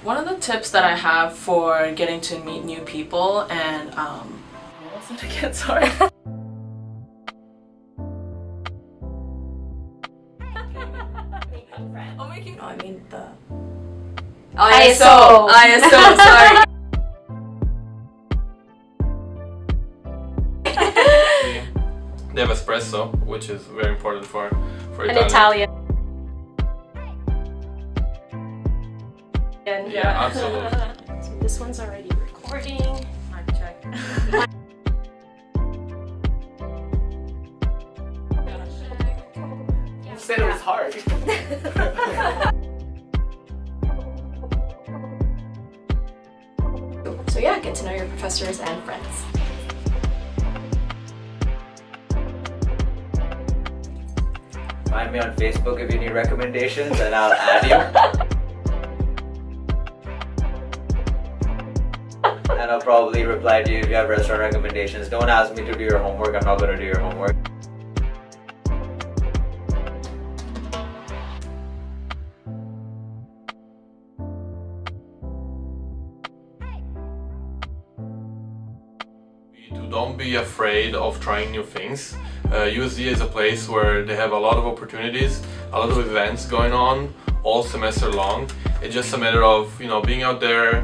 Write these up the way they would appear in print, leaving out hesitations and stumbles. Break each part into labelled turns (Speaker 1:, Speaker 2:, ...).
Speaker 1: One of the tips that I have for getting to meet new people and what was it again? Sorry. Oh, making. Oh, I mean the ISO. ISO. Sorry.
Speaker 2: They have espresso, which is very important for
Speaker 3: an Italian.
Speaker 2: Yeah, absolutely.
Speaker 3: So this one's already recording.
Speaker 1: Mic check.
Speaker 4: You said it was hard.
Speaker 3: So yeah, get to know your professors and friends.
Speaker 5: Find me on Facebook if you need recommendations and I'll add you. And I'll probably reply to you if you have restaurant recommendations. Don't ask me to do your homework, I'm not going to do your homework.
Speaker 2: Don't be afraid of trying new things. USD is a place where they have a lot of opportunities, a lot of events going on all semester long. It's just a matter of being out there,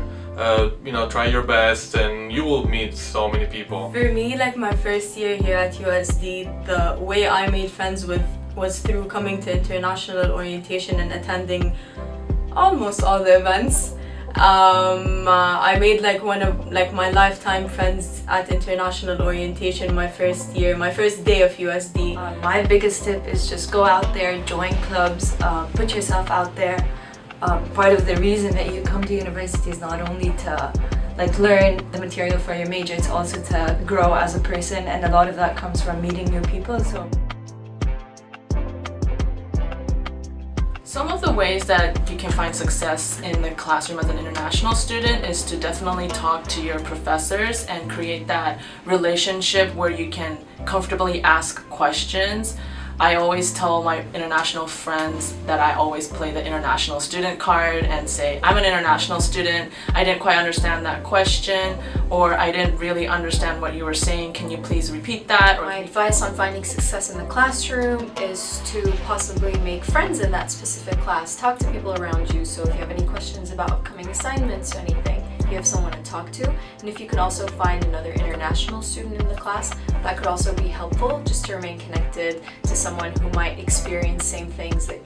Speaker 2: try your best, and you will meet so many people.
Speaker 6: For me, like my first year here at USD, the way I made friends was through coming to international orientation and attending almost all the events. I made one of my lifetime friends at international orientation my first day of USD.
Speaker 7: My biggest tip is just go out there, join clubs, put yourself out there. Part of the reason that you come to university is not only to learn the material for your major, it's also to grow as a person, and a lot of that comes from meeting new people. So
Speaker 1: Some of the ways that you can find success in the classroom as an international student is to definitely talk to your professors and create that relationship where you can comfortably ask questions. I always tell my international friends that I always play the international student card and say, I'm an international student, I didn't quite understand that question, or I didn't really understand what you were saying, can you please repeat that?
Speaker 3: My advice on finding success in the classroom is to possibly make friends in that specific class. Talk to people around you, so if you have any questions about upcoming assignments or anything, you have someone to talk to. And if you could also find another international student in the class, that could also be helpful, just to remain connected to someone who might experience same things that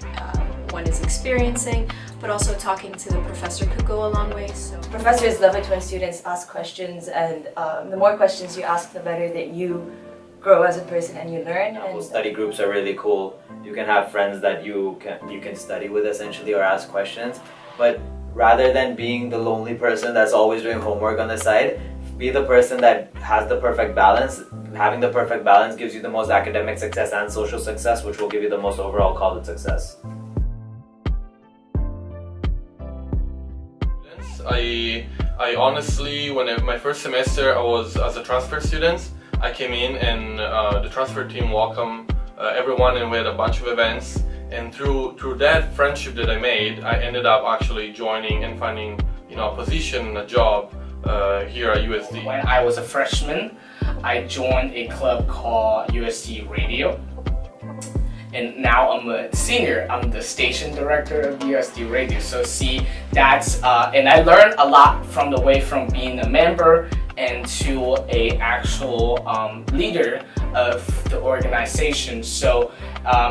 Speaker 3: one is experiencing, but also talking to the professor could go a long way. So
Speaker 7: professors love it when students ask questions, and the more questions you ask, the better that you grow as a person and you learn. And
Speaker 5: study groups are really cool. You can have friends that you can study with essentially, or ask questions. But rather than being the lonely person that's always doing homework on the side, be the person that has the perfect balance. Having the perfect balance gives you the most academic success and social success, which will give you the most overall college success.
Speaker 2: I honestly, my first semester I was as a transfer student, I came in and the transfer team welcomed everyone, and we had a bunch of events. And through that friendship that I made, I ended up actually joining and finding a position, a job here at USD.
Speaker 4: When I was a freshman, I joined a club called USD Radio. And now I'm a senior. I'm the station director of USD Radio. So see, that's and I learned a lot from being a member and to a actual leader of the organization. So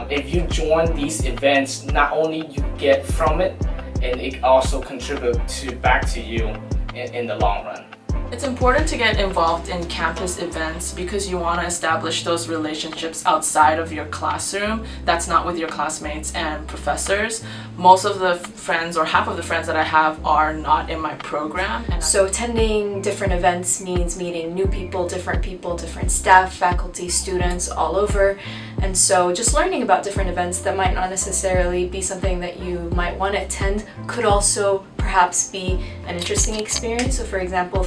Speaker 4: if you join these events, not only you get from it, and it also contributes back to you in the long run.
Speaker 1: It's important to get involved in campus events because you want to establish those relationships outside of your classroom that's not with your classmates and professors. Most of the friends, or half of the friends that I have, are not in my program.
Speaker 3: So attending different events means meeting new people, different staff, faculty, students all over. And so just learning about different events that might not necessarily be something that you might want to attend could also perhaps be an interesting experience. So for example,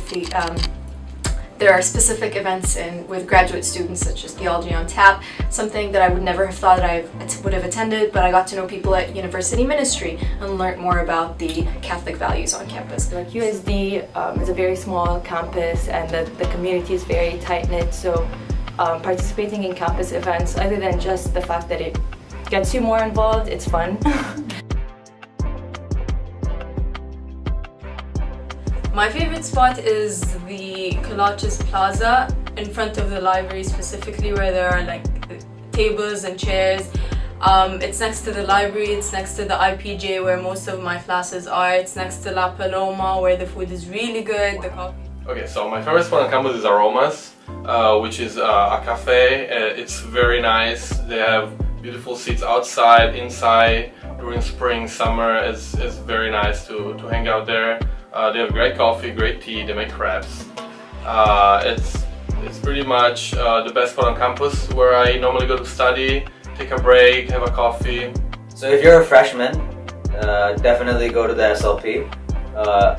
Speaker 3: There are specific events with graduate students such as Theology on Tap, something that I would never have thought that I would have attended, but I got to know people at university ministry and learned more about the Catholic values on campus.
Speaker 7: Like USD is a very small campus and the community is very tight-knit, so participating in campus events, other than just the fact that it gets you more involved, it's fun.
Speaker 6: My favorite spot is the Colossus Plaza in front of the library, specifically where there are like tables and chairs. It's next to the library, it's next to the IPJ where most of my classes are, it's next to La Paloma where the food is really good, the coffee.
Speaker 2: Okay, so my favorite spot on campus is Aromas, which is a cafe. It's very nice. They have beautiful seats outside, inside. During spring, summer, it's very nice to hang out there. They have great coffee, great tea, they make crepes. It's pretty much the best spot on campus where I normally go to study, take a break, have a coffee.
Speaker 5: So if you're a freshman, definitely go to the SLP.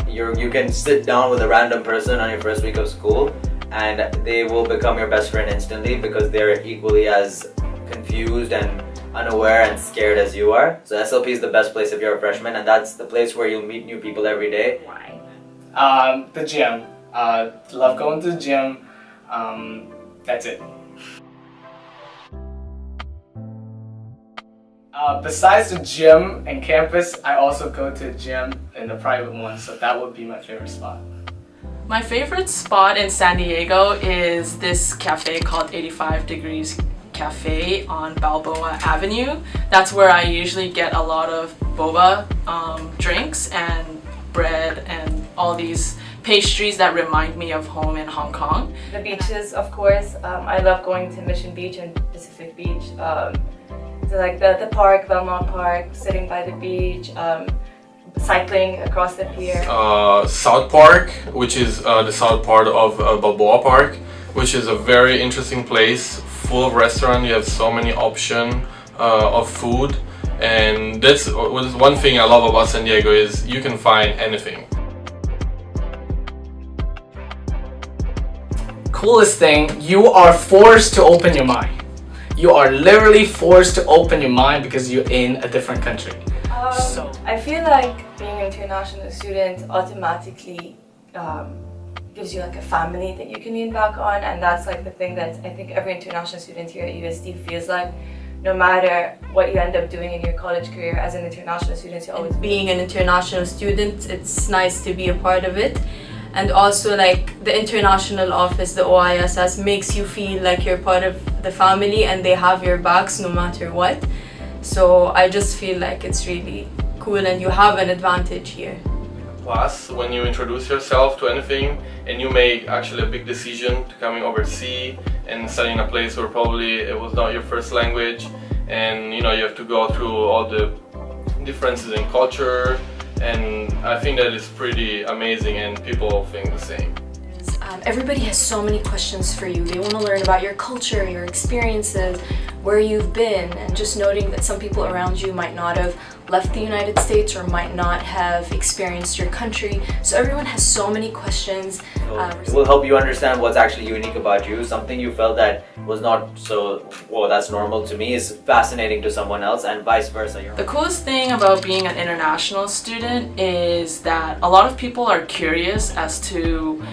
Speaker 5: You can sit down with a random person on your first week of school and they will become your best friend instantly because they're equally as confused and unaware and scared as you are. So SLP is the best place if you're a freshman, and that's the place where you'll meet new people every day.
Speaker 4: The gym. Love going to the gym. That's it. Besides the gym and campus, I also go to the gym in the private one, so that would be my favorite spot.
Speaker 1: My favorite spot in San Diego is this cafe called 85 Degrees Cafe on Balboa Avenue. That's where I usually get a lot of boba drinks and bread and all these pastries that remind me of home in Hong Kong.
Speaker 7: The beaches, of course. I love going to Mission Beach and Pacific Beach. So like the park, Belmont Park, sitting by the beach, cycling across the pier.
Speaker 2: South Park, which is the south part of Balboa Park, which is a very interesting place, full of restaurants. You have so many options of food, and that's one thing I love about San Diego is you can find anything.
Speaker 4: Coolest thing, you are forced to open your mind. You are literally forced to open your mind because you're in a different country.
Speaker 7: I feel like being an international student automatically gives you like a family that you can lean back on, and that's like the thing that I think every international student here at USD feels like. No matter what you end up doing in your college career as an international student, you always
Speaker 6: Being an international student, it's nice to be a part of it. And also like the international office, the OISS, makes you feel like you're part of the family and they have your backs no matter what. So I just feel like it's really cool and you have an advantage here.
Speaker 2: Plus, when you introduce yourself to anything and you make actually a big decision to coming overseas and studying in a place where probably it was not your first language, and you have to go through all the differences in culture, and I think that is pretty amazing and people think the same.
Speaker 3: Everybody has so many questions for you. They want to learn about your culture, your experiences, where you've been, and just noting that some people around you might not have left the United States or might not have experienced your country. So everyone has so many questions.
Speaker 5: It will help you understand what's actually unique about you. Something you felt that was not so, well, that's normal to me is fascinating to someone else, and vice versa.
Speaker 1: The coolest thing about being an international student is that a lot of people are curious as to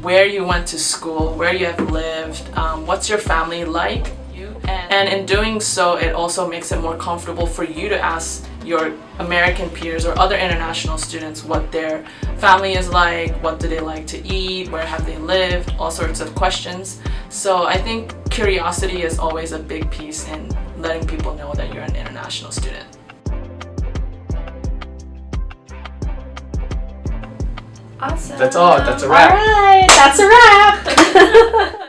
Speaker 1: where you went to school, where you have lived, what's your family like. And in doing so, it also makes it more comfortable for you to ask your American peers or other international students what their family is like, what do they like to eat, where have they lived, all sorts of questions. So I think curiosity is always a big piece in letting people know that you're an international student.
Speaker 6: Awesome.
Speaker 4: That's all. That's a wrap.
Speaker 6: All right, that's a wrap.